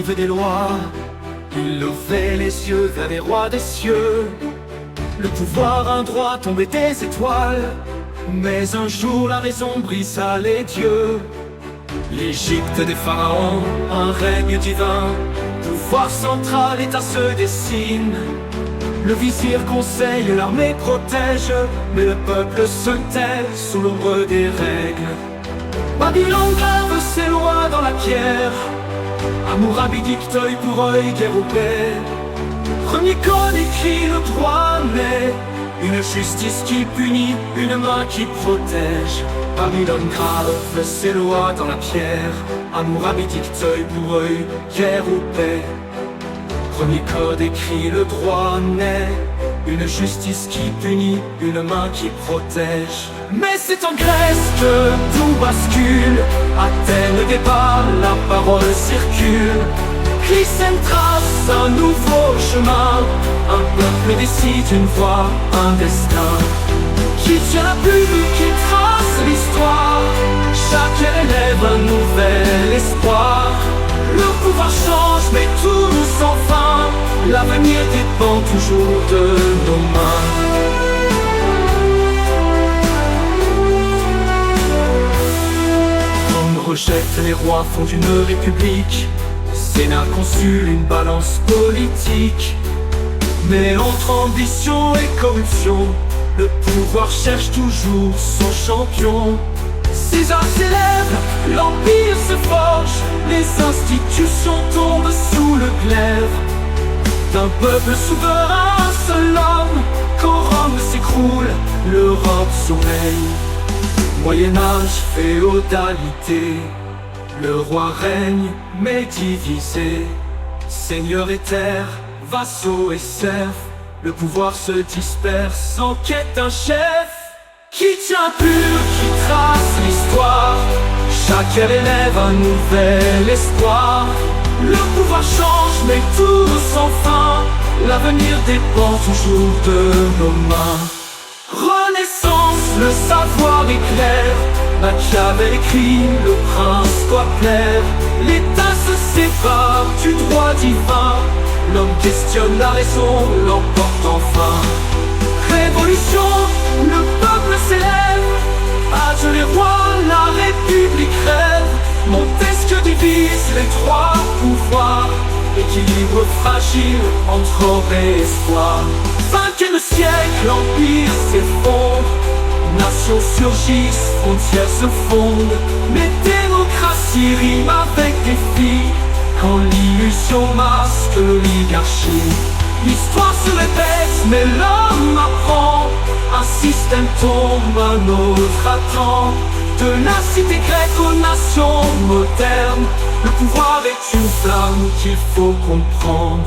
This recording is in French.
l'arrivée des lois, il levait les yeux vers les rois des cieux. Le pouvoir, un droit tombait des étoiles, mais un jour la raison brisa les dieux. L'Égypte des pharaons, un règne divin, pouvoir central, État se dessine. Le vizir conseille, l'armée protège, mais le peuple se tait sous l'ombre des règles. Babylone grave ses lois dans la pierre, Hammurabi dicte œil pour œil, guerre ou paix. Premier code écrit, le droit naît, une justice qui punit, une main qui protège. Babylone grave ses lois dans la pierre, Hammurabi dicte œil pour œil, guerre ou paix. Premier code écrit, le droit naît, une justice qui punit, une main qui protège. Mais c'est en Grèce que tout bascule, Athènes débat, la parole circule. Clycène trace un nouveau chemin, un peuple décide une voie, un destin. Qui tient la plume, qui trace l'histoire, chaque élève un nouvel espoir. Le pouvoir change mais tout sans fin, l'avenir dépend toujours de nos mains. Rome rejette les rois, font une république. Sénat consul, une balance politique. Mais entre ambition et corruption, le pouvoir cherche toujours son champion. César s'élève, l'empire se forge, les institutions tombent sous le glaive d'un peuple souverain, un seul homme. Quand Rome s'écroule, l'Europe sommeille. Moyen-Âge, féodalité, le roi règne, mais divisé. Seigneur et terre, vassaux et serfs, le pouvoir se disperse, en quête d'un chef. Qui tient pur, qui trace l'histoire, chaque ère élève un nouvel espoir. Le pouvoir change mais tout sans fin, l'avenir dépend toujours de nos mains. Renaissance, le savoir éclaire, Machiavel écrit, le prince doit plaire. L'État se sépare du droit divin, l'homme questionne la raison, l'emporte enfin. Révolution, le peuple s'élève, âge les rois, la République rêve. Montesquieu divise les trois pouvoirs, équilibre fragile entre ordre et espoir. 5e siècle, l'empire s'effondre, nations surgissent, frontières se fondent. Mais démocratie rime avec défi, quand l'illusion masque l'oligarchie. L'histoire se répète, mais l'homme apprend, un système tombe, un autre attend. De la cité grecque aux nations modernes, le pouvoir est une flamme qu'il faut comprendre.